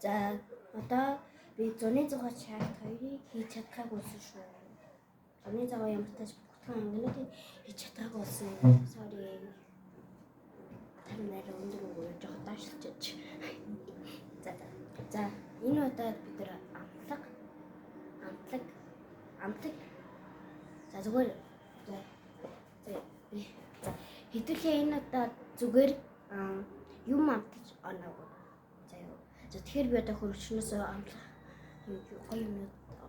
За одоо би зуны зугаа чарт хоёрыг хийж чадхаагүй шүү. Зуны зугаа ямар тааж бүтэн ангинуудыг хийж чадхаагүй болсон. Sorry. Тэрнээр өндөр өгөө жоо даашлж. За энэ удаад бид нэр амтлаг. За зүгээр хэдүүлээ энэ удаад зүгээр юм амтаж оноо. За тэгэхээр би одоо хөрчнөөс амтлах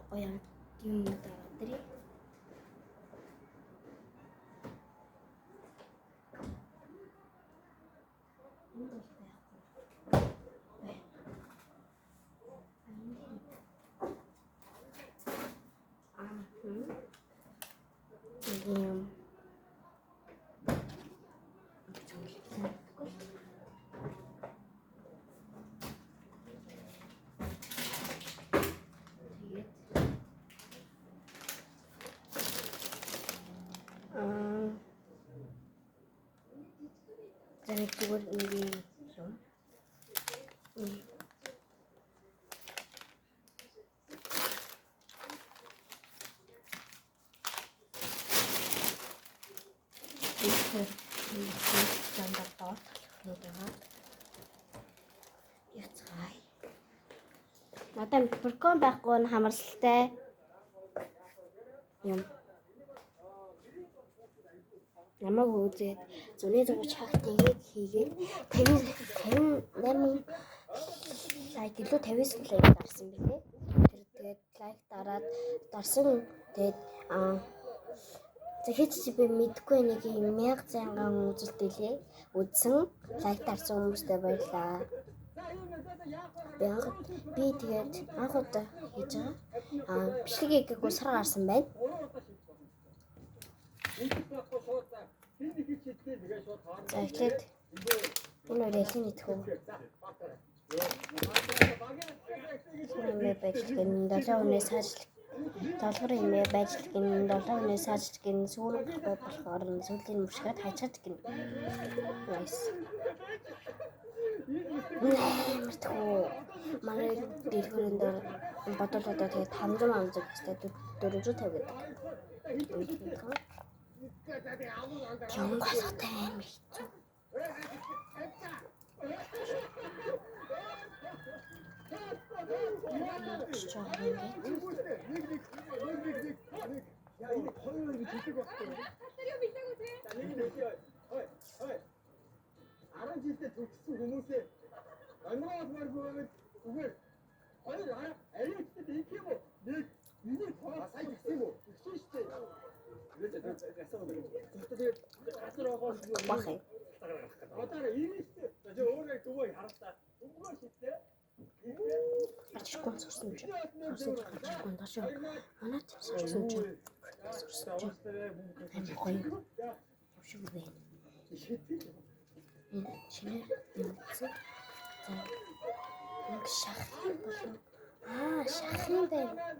гоё юм даа. Jadi keluar ini so. Standard dort яцгай. Надад микрофон байхгүй нь хамарсалтай. Юм. Намайг үзээд зуны зураг чагтыг хийгээд 58 лайк илүү 50 лайк дарсан билээ. Тэгээд лайк дараад дарсан тэгээд Тэгэхэд чи би мэдгүй нэг юм 1000 занган үзэлтэлээ. Үзсэн лайк дарсан хүмүүстээ баярлалаа. Би тэгээд анх удаа хийж байгаа. Бичлэгийг хийгээгүй сар гарсан байна. За эхлээд энэ үрэлэн идэх үү. Энэ байдлын 7 өнөөс хаашлах долгор имээ байжлах гин 7 өнөөс хаашлах гин сүүрэн болохоор сүүлийн мөшгөд хайчаад гин. Nice. Мартхуу манай дэлгүүрэн дээр бодолтой тэгээд 500 амзаг хэвчээ 450 гэдэг. Юм гасгатай юм хэцүү. Ачкон сурсан ч. Ачкон дашаа. Анат сурсан ч. Гоё. Шүү вэ. Энэ чиний юмцсан. За. Нэг шахах болов. Шахах байна.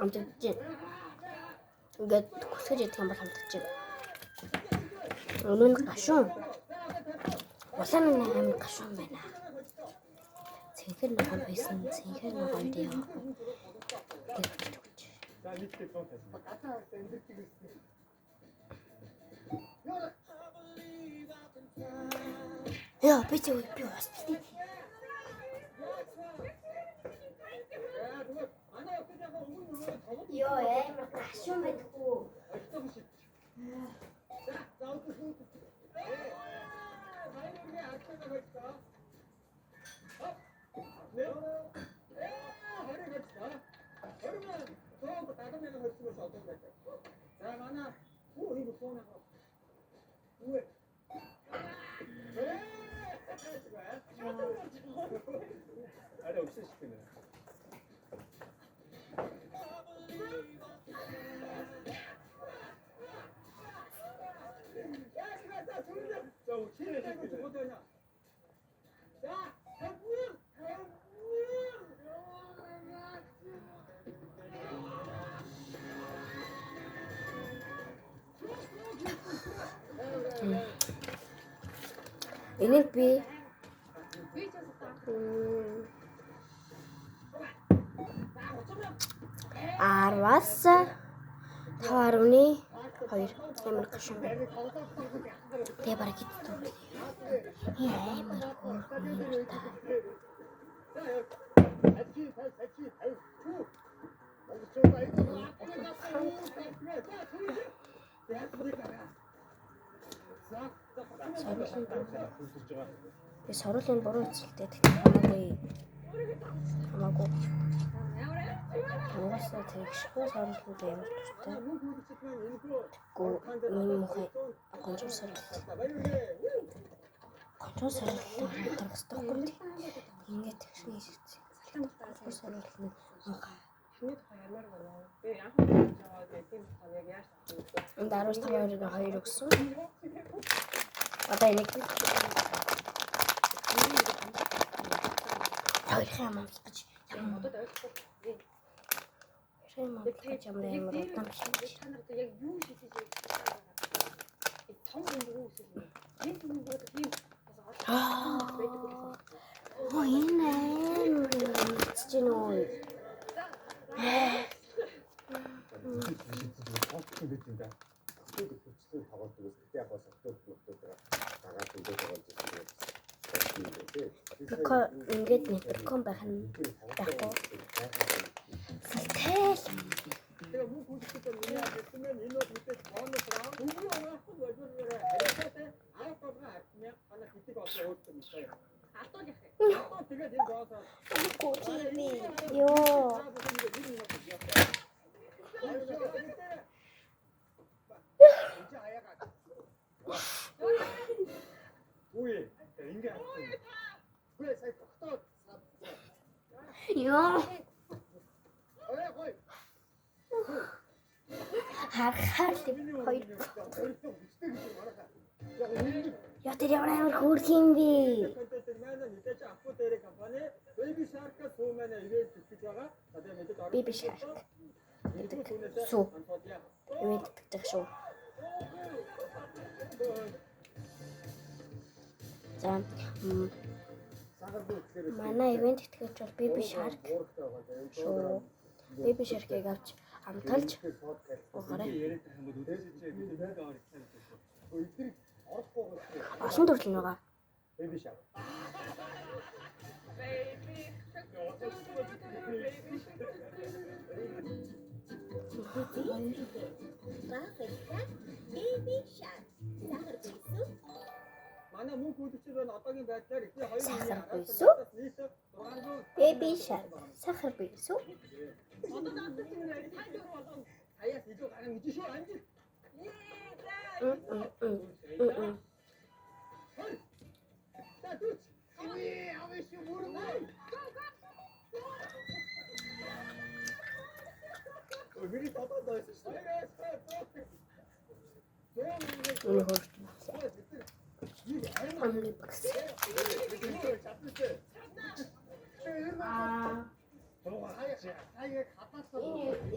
амтдаж байна. Ингээд хүсгэж идэх юм бол амтдаж байна. Өмнө нь гашуун. Улаан нь амар гашуун байна. Цэнхэр ногоон байсан. Цэнхэр ногоон дээр явахгүй. Гэж өгч. Яа, би бас. Йоо, амар гашуун байдгүй. Энийг би 10-аас 5.2 амар гашуун. Тэгээ бараг хэдэн амар хөөрхөн та. Би соролын буруу эцэлтэй хамаагүй. Угаасаа тэгшгүй соролын дээр дуртай. Тэггүй энэ мохой гонжор сорол. Гонжор сорол тархастахгүй. Ингээд тэгшний шигцээ. Гонжор сорол нь мохой. Энд 15-2 өгсөн. Одоо энийг хоёрхан амлах гэж юм амар удаан биш. Яг юу шийдэж том юм уу үсэлнэ. Энэ чинь ингээд нэг перкон байх нь байхгүй. Сэлтэл. Тэгээ мөн хүчтэй миний хэлсэн энэ үедээ тоонос раа Я тэр ямар хөөрх юм бэ? Baby Shark. Суу. Ивент гэдэг шүү. За манай ивент итгэж бол Baby Shark шүү. Baby Shark-ыг авч амталж угаарай. Асан төрөл нь байгаа. Baby Shark. Манай мөн хүлцээр нь одоогийн байдлаар их хоёр Baby Shark сахар бийсүү. Одоо наадад энэ тайлбар болгоно. Хаяас илүү гарan гэж шүү амжи.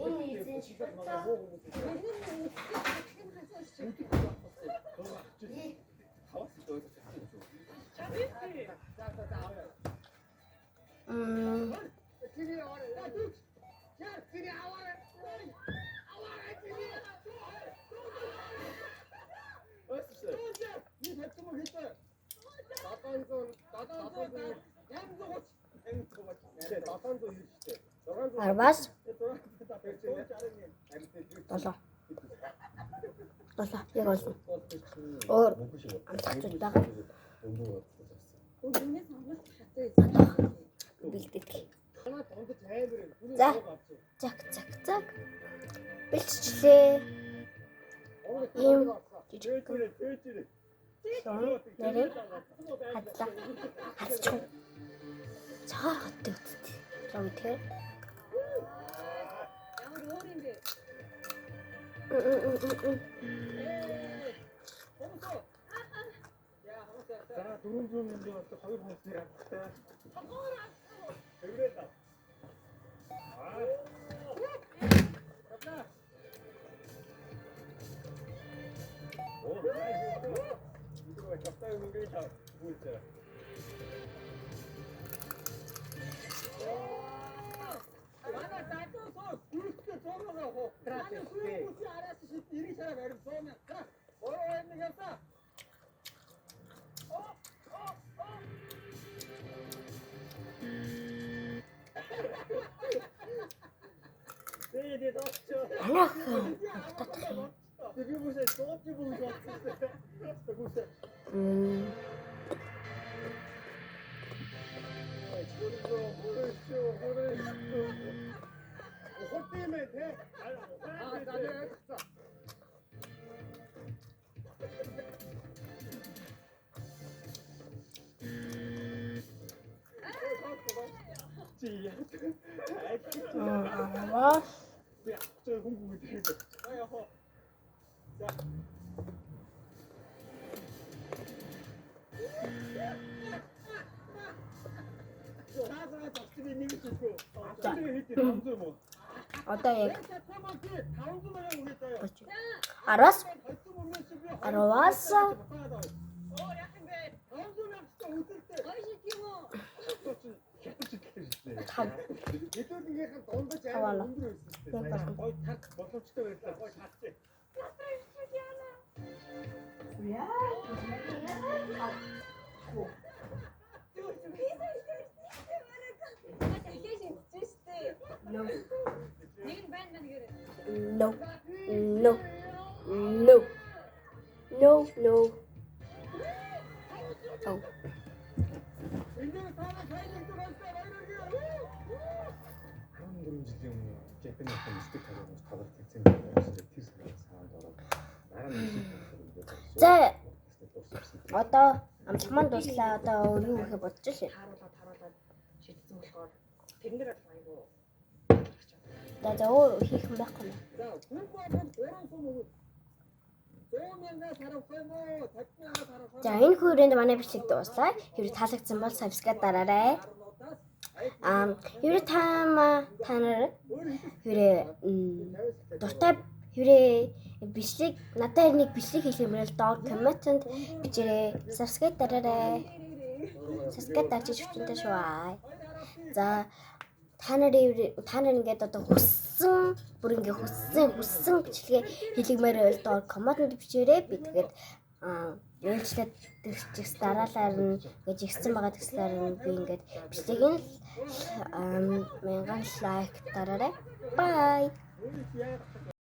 Энэ эзэн шигтэй. Арвас 7 яг олно. Өөр амтах зүйл байгаа. Бэлдээд. За. Бэлтчихлээ. Ийм жижиг нэрээ хадлаа. Хацчих. Цагаар хоттой үттэй. Жоо тэгэхээр. За 400 мянга болдог 2 хүнсний хаттай. Тэврээд. Одоо яг Арвас No. Oh. За одоо амлах маань дуслаа. Одоо өөр юу хийх бодож шээ. Шийдсэн болохоор тэрнэр айгу. За өөр хийх юм байхгүй нэ. За энэ хүрээнд манай бичлэг дуслаа. Хэвээр таалагдсан бол subscribe дараарай. Хэвээр та нар хэвээр дуртай хэвээр бичлэг надад нэг бичлэг хийх юм бол доор комментод бичээрэй. Subscribe дараарай. Subscribe дарж өчтөнтэй шүү. За та нар ингээд одоо хүссэн бичлэгээ хэлгмээр байл доор комментод бичээрэй. Би тэгээд ээлжлээд тэгчих дараалаар нь гэж ихсэн байгаа тэгслээр нь би ингээд бичлэгийг 1000 лайк дараарай. Bye.